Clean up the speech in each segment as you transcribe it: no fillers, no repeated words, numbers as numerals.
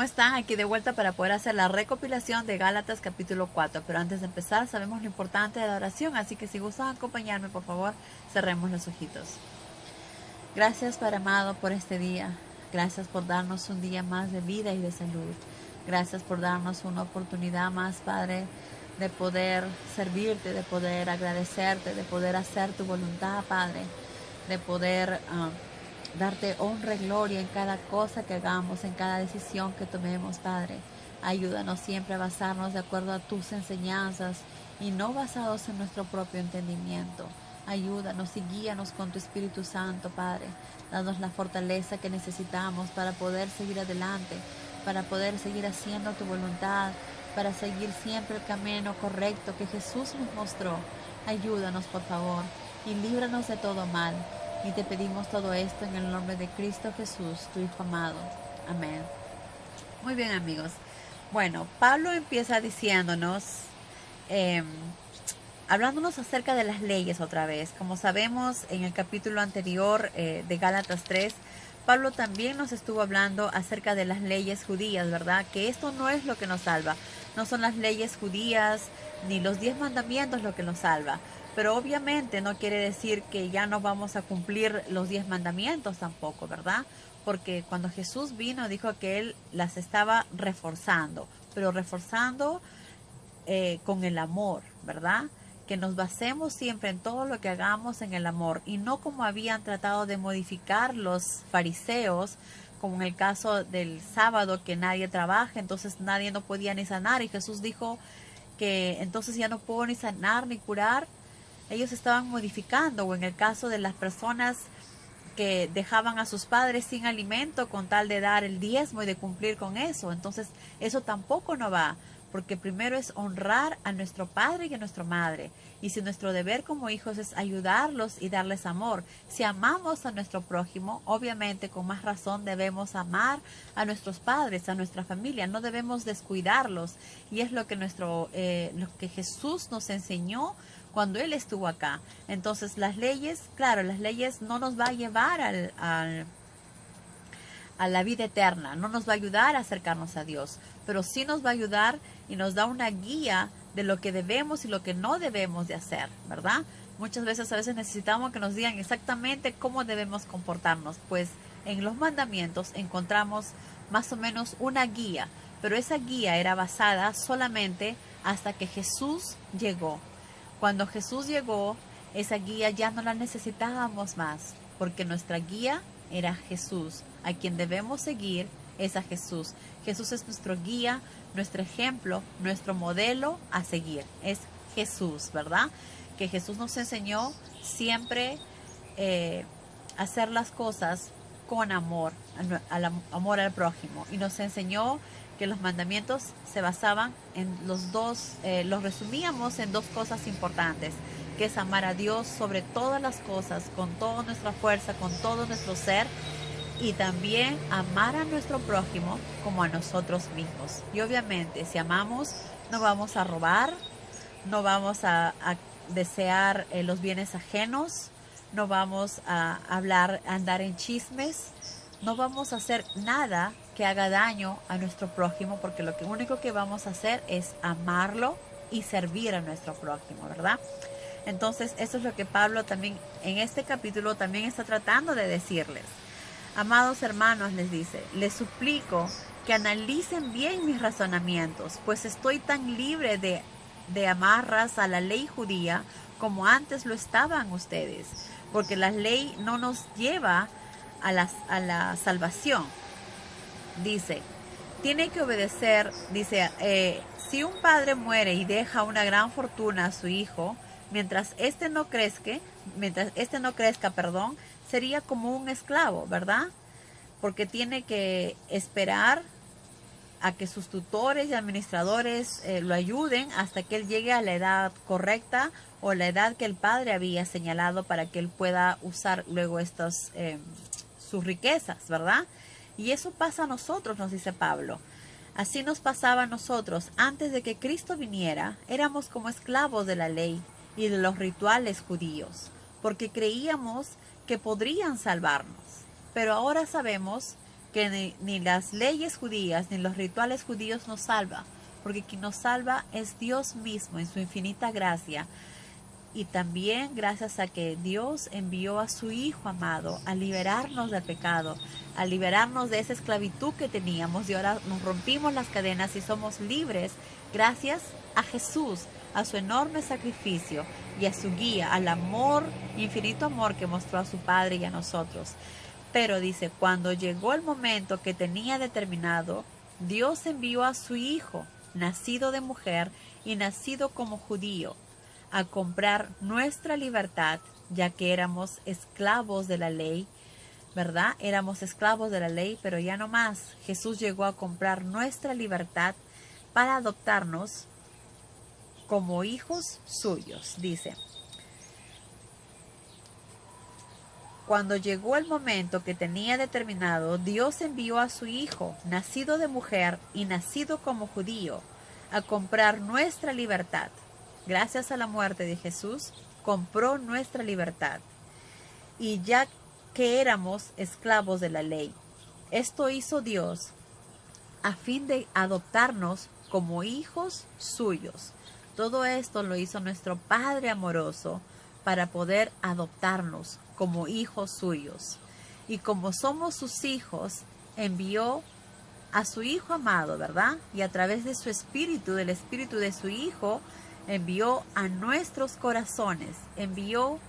están? Aquí de vuelta para poder hacer la recopilación de Gálatas capítulo 4. Pero antes de empezar, sabemos lo importante de la oración, así que si gustan acompañarme, por favor, cerremos los ojitos. Gracias, Padre amado, por este día. Gracias por darnos un día más de vida y de salud. Gracias por darnos una oportunidad más, Padre, de poder servirte, de poder agradecerte, de poder hacer tu voluntad, Padre, de poder darte honra y gloria en cada cosa que hagamos, en cada decisión que tomemos, Padre. Ayúdanos siempre a basarnos de acuerdo a tus enseñanzas y no basados en nuestro propio entendimiento. Ayúdanos y guíanos con tu Espíritu Santo, Padre. Danos la fortaleza que necesitamos para poder seguir adelante, para poder seguir haciendo tu voluntad, para seguir siempre el camino correcto que Jesús nos mostró. Ayúdanos, por favor, y líbranos de todo mal. Y te pedimos todo esto en el nombre de Cristo Jesús, tu Hijo amado. Amén. Muy bien, amigos. Bueno, Pablo empieza diciéndonos, hablándonos acerca de las leyes otra vez. Como sabemos, en el capítulo anterior de Gálatas 3, Pablo también nos estuvo hablando acerca de las leyes judías, ¿verdad? Que esto no es lo que nos salva. No son las leyes judías ni los 10 mandamientos lo que nos salva. Pero obviamente no quiere decir que ya no vamos a cumplir los 10 mandamientos tampoco, ¿verdad? Porque cuando Jesús vino dijo que Él las estaba reforzando, pero reforzando con el amor, ¿verdad? Que nos basemos siempre en todo lo que hagamos en el amor y no como habían tratado de modificar los fariseos, como en el caso del sábado que nadie trabaja, entonces nadie no podía ni sanar y Jesús dijo que entonces ya no puedo ni sanar ni curar. Ellos estaban modificando, o en el caso de las personas que dejaban a sus padres sin alimento con tal de dar el diezmo y de cumplir con eso. Entonces eso tampoco no va, porque primero es honrar a nuestro padre y a nuestra madre. Y si nuestro deber como hijos es ayudarlos y darles amor, si amamos a nuestro prójimo, obviamente con más razón debemos amar a nuestros padres, a nuestra familia, no debemos descuidarlos. Y es lo que lo que Jesús nos enseñó cuando Él estuvo acá. Entonces las leyes, claro, las leyes no nos va a llevar a la vida eterna, no nos va a ayudar a acercarnos a Dios, pero sí nos va a ayudar y nos da una guía de lo que debemos y lo que no debemos de hacer, ¿verdad? Muchas veces a veces necesitamos que nos digan exactamente cómo debemos comportarnos, pues en los mandamientos encontramos más o menos una guía, pero esa guía era basada solamente hasta que Jesús llegó. Cuando Jesús llegó, esa guía ya no la necesitábamos más, porque nuestra guía era Jesús. A quien debemos seguir es a Jesús. Jesús es nuestro guía, nuestro ejemplo, nuestro modelo a seguir. Es Jesús, ¿verdad? Que Jesús nos enseñó siempre hacer las cosas con amor, amor al prójimo. Y nos enseñó que los mandamientos se basaban en los resumíamos en dos cosas importantes, que es amar a Dios sobre todas las cosas, con toda nuestra fuerza, con todo nuestro ser, y también amar a nuestro prójimo como a nosotros mismos. Y obviamente, si amamos, no vamos a robar, no vamos a desear los bienes ajenos, no vamos a andar en chismes, no vamos a hacer nada que haga daño a nuestro prójimo, porque lo único que vamos a hacer es amarlo y servir a nuestro prójimo, ¿verdad? Entonces, eso es lo que Pablo también en este capítulo también está tratando de decirles. Amados hermanos, les dice, les suplico que analicen bien mis razonamientos, pues estoy tan libre de amarras a la ley judía como antes lo estaban ustedes, porque la ley no nos lleva a la salvación. Dice, tiene que obedecer, dice, si un padre muere y deja una gran fortuna a su hijo, mientras este no crezca, sería como un esclavo, ¿verdad? Porque tiene que esperar a que sus tutores y administradores lo ayuden hasta que él llegue a la edad correcta o la edad que el padre había señalado para que él pueda usar luego sus riquezas, ¿verdad? Y eso pasa a nosotros, nos dice Pablo. Así nos pasaba a nosotros. Antes de que Cristo viniera, éramos como esclavos de la ley y de los rituales judíos, porque creíamos que podrían salvarnos. Pero ahora sabemos que porque ni las leyes judías ni los rituales judíos nos salvan, porque quien nos salva es Dios mismo en su infinita gracia. Y también gracias a que Dios envió a su Hijo amado a liberarnos del pecado, a liberarnos de esa esclavitud que teníamos, y ahora nos rompimos las cadenas y somos libres gracias a Jesús, a su enorme sacrificio y a su guía, al amor, infinito amor que mostró a su Padre y a nosotros. Pero dice, cuando llegó el momento que tenía determinado, Dios envió a su Hijo, nacido de mujer y nacido como judío, a comprar nuestra libertad, ya que éramos esclavos de la ley, ¿verdad? Éramos esclavos de la ley, pero ya no más. Jesús llegó a comprar nuestra libertad para adoptarnos como hijos suyos, dice. Cuando llegó el momento que tenía determinado, Dios envió a su Hijo, nacido de mujer y nacido como judío, a comprar nuestra libertad. Gracias a la muerte de Jesús, compró nuestra libertad. Y ya que éramos esclavos de la ley, esto hizo Dios a fin de adoptarnos como hijos suyos. Todo esto lo hizo nuestro Padre amoroso para poder adoptarnos como hijos suyos. Y como somos sus hijos, envió a su Hijo amado, ¿verdad? Y a través de su Espíritu, del Espíritu de su Hijo, envió a nuestros corazones, envió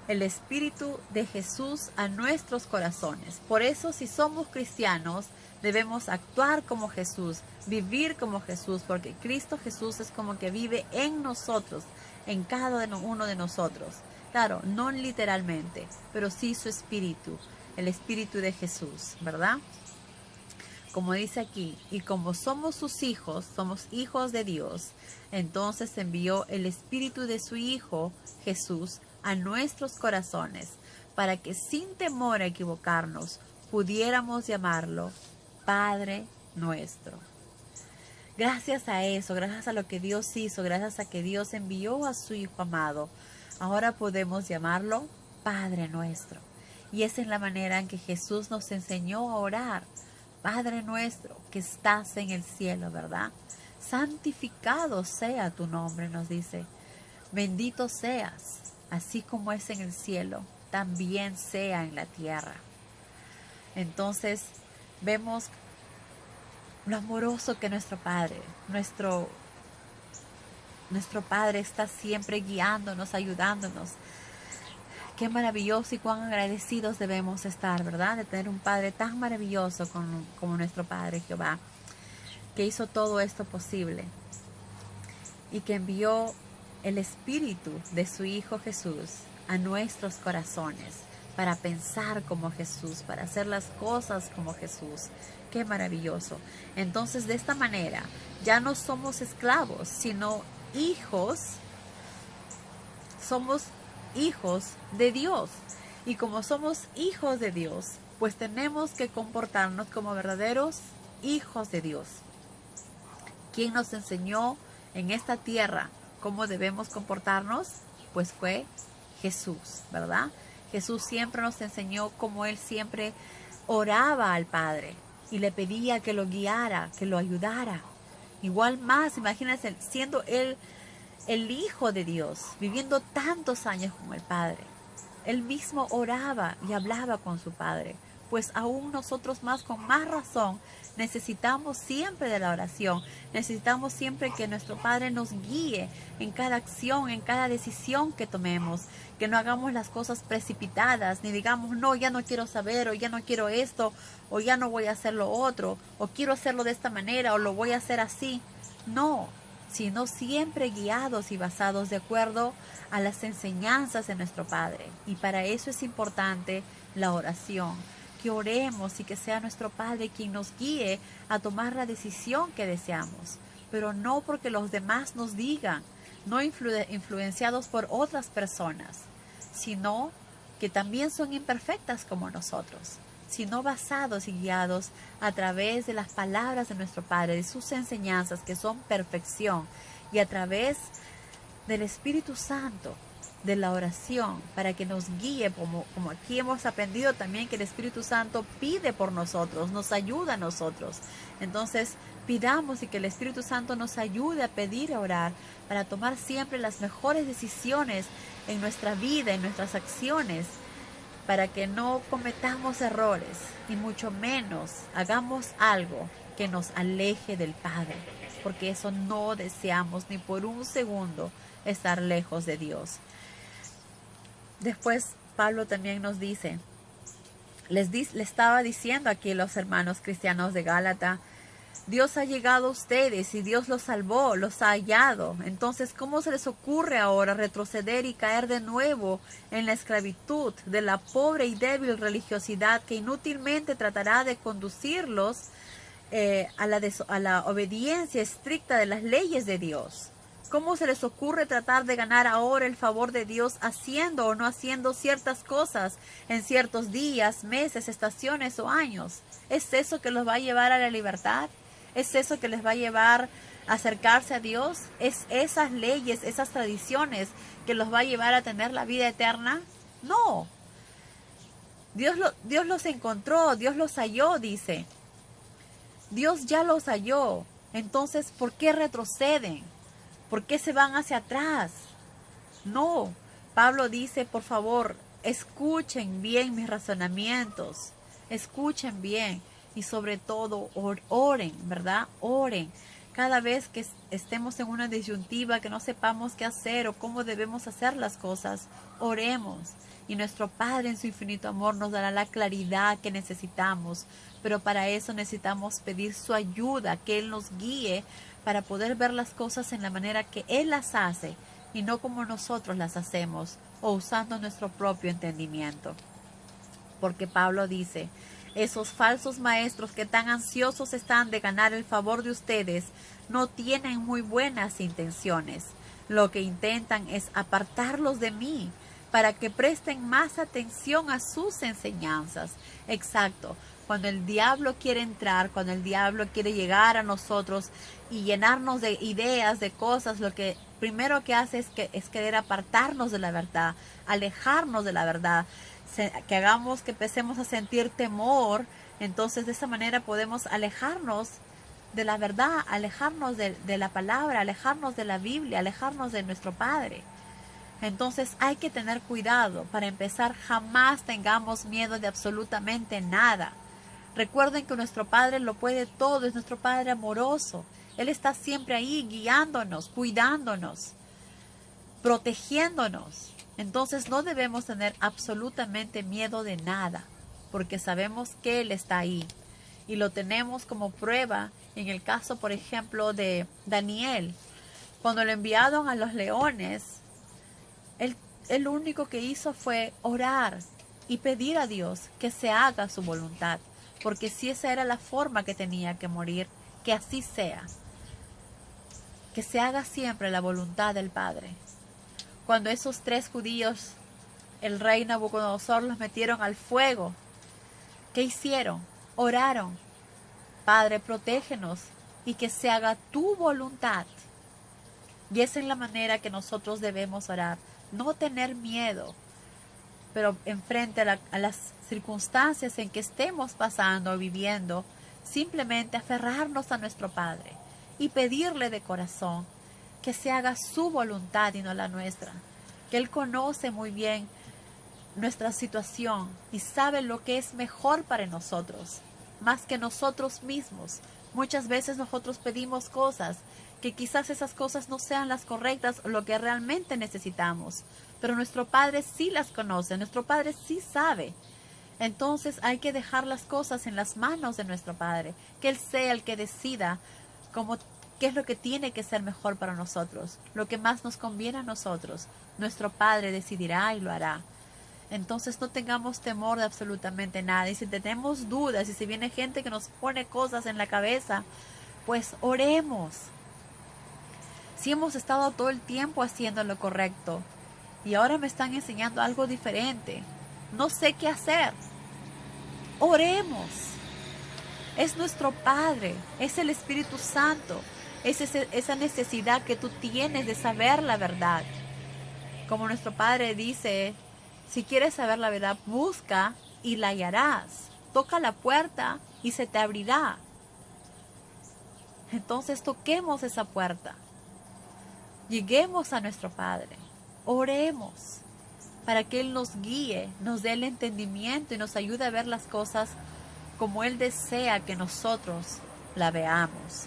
el Espíritu de Jesús a nuestros corazones. Por eso, si somos cristianos, debemos actuar como Jesús, vivir como Jesús, porque Cristo Jesús es como que vive en nosotros, en cada uno de nosotros. Claro, no literalmente, pero sí su Espíritu, el Espíritu de Jesús, ¿verdad? Como dice aquí, y como somos sus hijos, somos hijos de Dios, entonces envió el Espíritu de su Hijo, Jesús, a nuestros corazones, para que sin temor a equivocarnos, pudiéramos llamarlo Padre nuestro. Gracias a eso, gracias a lo que Dios hizo, gracias a que Dios envió a su Hijo amado, ahora podemos llamarlo Padre nuestro. Y esa es la manera en que Jesús nos enseñó a orar. Padre nuestro que estás en el cielo, ¿verdad? Santificado sea tu nombre, nos dice. Bendito seas, así como es en el cielo, también sea en la tierra. Entonces, vemos lo amoroso que nuestro Padre, nuestro Padre está siempre guiándonos, ayudándonos. Qué maravilloso y cuán agradecidos debemos estar, ¿verdad? De tener un Padre tan maravilloso como nuestro Padre Jehová, que hizo todo esto posible y que envió el Espíritu de su Hijo Jesús a nuestros corazones para pensar como Jesús, para hacer las cosas como Jesús. Qué maravilloso. Entonces, de esta manera, ya no somos esclavos, sino hijos. Somos hijos de Dios. Y como somos hijos de Dios, pues tenemos que comportarnos como verdaderos hijos de Dios. ¿Quién nos enseñó en esta tierra cómo debemos comportarnos? Pues fue Jesús, ¿verdad? Jesús siempre nos enseñó cómo Él siempre oraba al Padre y le pedía que lo guiara, que lo ayudara. Igual más, imagínense, siendo Él el Hijo de Dios, viviendo tantos años con el Padre, Él mismo oraba y hablaba con su Padre. Pues aún nosotros más, con más razón, necesitamos siempre de la oración. Necesitamos siempre que nuestro Padre nos guíe en cada acción, en cada decisión que tomemos. Que no hagamos las cosas precipitadas, ni digamos, no, ya no quiero saber, o ya no quiero esto, o ya no voy a hacer lo otro, o quiero hacerlo de esta manera, o lo voy a hacer así. No, sino siempre guiados y basados de acuerdo a las enseñanzas de nuestro Padre. Y para eso es importante la oración, que oremos y que sea nuestro Padre quien nos guíe a tomar la decisión que deseamos, pero no porque los demás nos digan, no influenciados por otras personas, sino que también son imperfectas como nosotros, sino basados y guiados a través de las palabras de nuestro Padre, de sus enseñanzas que son perfección, y a través del Espíritu Santo, de la oración, para que nos guíe, como aquí hemos aprendido también que el Espíritu Santo pide por nosotros, nos ayuda a nosotros. Entonces, pidamos y que el Espíritu Santo nos ayude a pedir y a orar para tomar siempre las mejores decisiones en nuestra vida, en nuestras acciones, para que no cometamos errores y mucho menos hagamos algo que nos aleje del Padre, porque eso no deseamos ni por un segundo, estar lejos de Dios. Después Pablo también nos dice, le estaba diciendo aquí a los hermanos cristianos de Gálata, Dios ha llegado a ustedes y Dios los salvó, los ha hallado. Entonces, ¿cómo se les ocurre ahora retroceder y caer de nuevo en la esclavitud de la pobre y débil religiosidad que inútilmente tratará de conducirlos a la obediencia estricta de las leyes de Dios? ¿Cómo se les ocurre tratar de ganar ahora el favor de Dios haciendo o no haciendo ciertas cosas en ciertos días, meses, estaciones o años? ¿Es eso que los va a llevar a la libertad? ¿Es eso que les va a llevar a acercarse a Dios? ¿Es esas leyes, esas tradiciones que los va a llevar a tener la vida eterna? No. Dios los encontró, Dios los halló, dice. Dios ya los halló. Entonces, ¿por qué retroceden? ¿Por qué se van hacia atrás? No. Pablo dice, por favor, escuchen bien mis razonamientos. Escuchen bien. Y sobre todo, oren, ¿verdad? Oren. Cada vez que estemos en una disyuntiva, que no sepamos qué hacer o cómo debemos hacer las cosas, oremos. Y nuestro Padre en su infinito amor nos dará la claridad que necesitamos. Pero para eso necesitamos pedir su ayuda, que Él nos guíe para poder ver las cosas en la manera que Él las hace y no como nosotros las hacemos o usando nuestro propio entendimiento. Porque Pablo dice, esos falsos maestros que tan ansiosos están de ganar el favor de ustedes no tienen muy buenas intenciones. Lo que intentan es apartarlos de mí para que presten más atención a sus enseñanzas. Exacto. Cuando el diablo quiere entrar, cuando el diablo quiere llegar a nosotros y llenarnos de ideas, de cosas, lo que primero que hace es querer apartarnos de la verdad, alejarnos de la verdad, que empecemos a sentir temor. Entonces de esa manera podemos alejarnos de la verdad, alejarnos de la palabra, alejarnos de la Biblia, alejarnos de nuestro Padre. Entonces hay que tener cuidado. Para empezar, jamás tengamos miedo de absolutamente nada. Recuerden que nuestro Padre lo puede todo, es nuestro Padre amoroso. Él está siempre ahí guiándonos, cuidándonos, protegiéndonos. Entonces no debemos tener absolutamente miedo de nada, porque sabemos que Él está ahí. Y lo tenemos como prueba en el caso, por ejemplo, de Daniel. Cuando lo enviaron a los leones, él lo único que hizo fue orar y pedir a Dios que se haga su voluntad. Porque si esa era la forma que tenía que morir, que así sea. Que se haga siempre la voluntad del Padre. Cuando esos 3 judíos, el rey Nabucodonosor, los metieron al fuego, ¿qué hicieron? Oraron. Padre, protégenos y que se haga tu voluntad. Y esa es la manera que nosotros debemos orar. No tener miedo, pero enfrente a las circunstancias en que estemos pasando o viviendo, simplemente aferrarnos a nuestro Padre y pedirle de corazón que se haga su voluntad y no la nuestra, que Él conoce muy bien nuestra situación y sabe lo que es mejor para nosotros, más que nosotros mismos. Muchas veces nosotros pedimos cosas que quizás esas cosas no sean las correctas o lo que realmente necesitamos, pero nuestro Padre sí las conoce, nuestro Padre sí sabe. Entonces hay que dejar las cosas en las manos de nuestro Padre, que Él sea el que decida qué es lo que tiene que ser mejor para nosotros, lo que más nos conviene a nosotros. Nuestro Padre decidirá y lo hará. Entonces no tengamos temor de absolutamente nada. Y si tenemos dudas y si viene gente que nos pone cosas en la cabeza, pues oremos. Si hemos estado todo el tiempo haciendo lo correcto y ahora me están enseñando algo diferente, no sé qué hacer, oremos. Es nuestro Padre, es el Espíritu Santo, es esa necesidad que tú tienes de saber la verdad. Como nuestro Padre dice, si quieres saber la verdad, busca y la hallarás. Toca la puerta y se te abrirá. Entonces toquemos esa puerta. Lleguemos a nuestro Padre. Oremos para que Él nos guíe, nos dé el entendimiento y nos ayude a ver las cosas como Él desea que nosotros la veamos.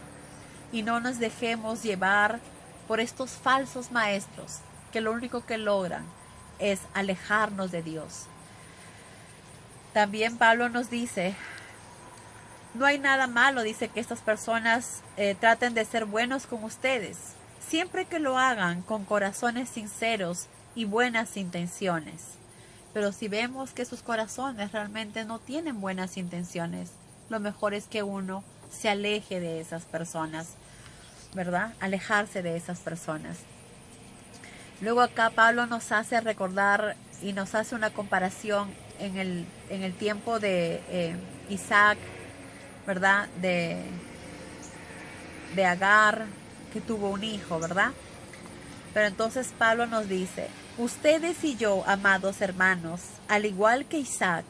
Y no nos dejemos llevar por estos falsos maestros que lo único que logran es alejarnos de Dios. También Pablo nos dice, no hay nada malo, dice, que estas personas traten de ser buenos con ustedes, siempre que lo hagan con corazones sinceros y buenas intenciones. Pero si vemos que sus corazones realmente no tienen buenas intenciones, lo mejor es que uno se aleje de esas personas, ¿verdad? Alejarse de esas personas. Luego acá Pablo nos hace recordar y nos hace una comparación en el tiempo de Isaac, ¿verdad? De Agar, que tuvo un hijo, ¿verdad? Pero entonces Pablo nos dice, ustedes y yo, amados hermanos, al igual que Isaac,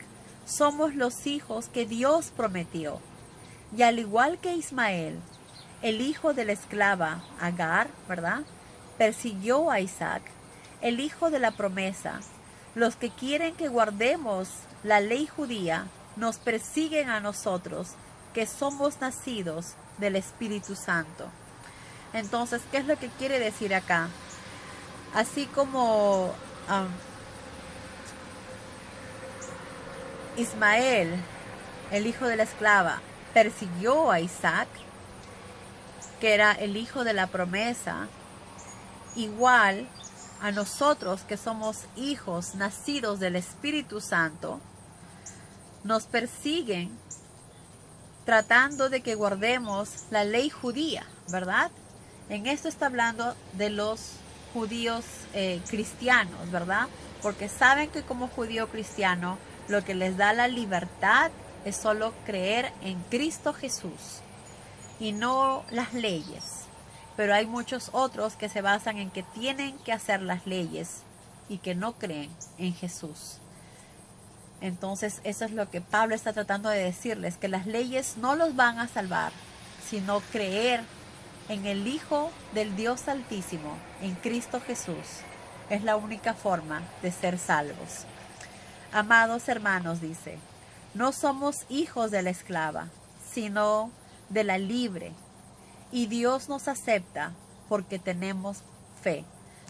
somos los hijos que Dios prometió. Y al igual que Ismael, el hijo de la esclava Agar, ¿verdad?, persiguió a Isaac, el hijo de la promesa. Los que quieren que guardemos la ley judía nos persiguen a nosotros, que somos nacidos del Espíritu Santo. Entonces, ¿qué es lo que quiere decir acá? Así como Ismael, el hijo de la esclava, persiguió a Isaac, que era el hijo de la promesa, igual a nosotros que somos hijos nacidos del Espíritu Santo, nos persiguen tratando de que guardemos la ley judía, ¿verdad? En esto está hablando de los judíos cristianos, ¿verdad? Porque saben que como judío cristiano lo que les da la libertad es solo creer en Cristo Jesús y no las leyes. Pero hay muchos otros que se basan en que tienen que hacer las leyes y que no creen en Jesús. Entonces eso es lo que Pablo está tratando de decirles, que las leyes no los van a salvar, sino creer en el Hijo del Dios Altísimo, en Cristo Jesús. Es la única forma de ser salvos. Amados hermanos, dice, no somos hijos de la esclava, sino de la libre. Y Dios nos acepta porque tenemos fe.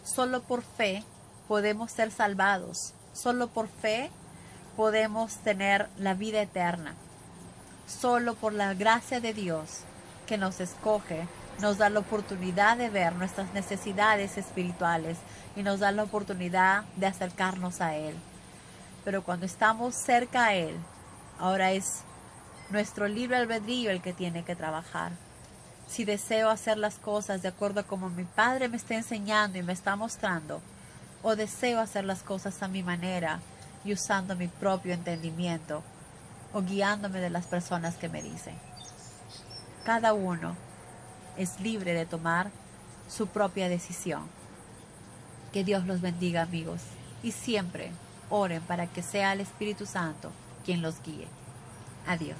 Solo por fe podemos ser salvados. Solo por fe podemos tener la vida eterna. Solo por la gracia de Dios que nos escoge, nos da la oportunidad de ver nuestras necesidades espirituales y nos da la oportunidad de acercarnos a Él. Pero cuando estamos cerca a Él, ahora es nuestro libre albedrío el que tiene que trabajar. Si deseo hacer las cosas de acuerdo a como mi Padre me está enseñando y me está mostrando, o deseo hacer las cosas a mi manera y usando mi propio entendimiento, o guiándome de las personas que me dicen. Cada uno es libre de tomar su propia decisión. Que Dios los bendiga, amigos, y siempre oren para que sea el Espíritu Santo quien los guíe. Adiós.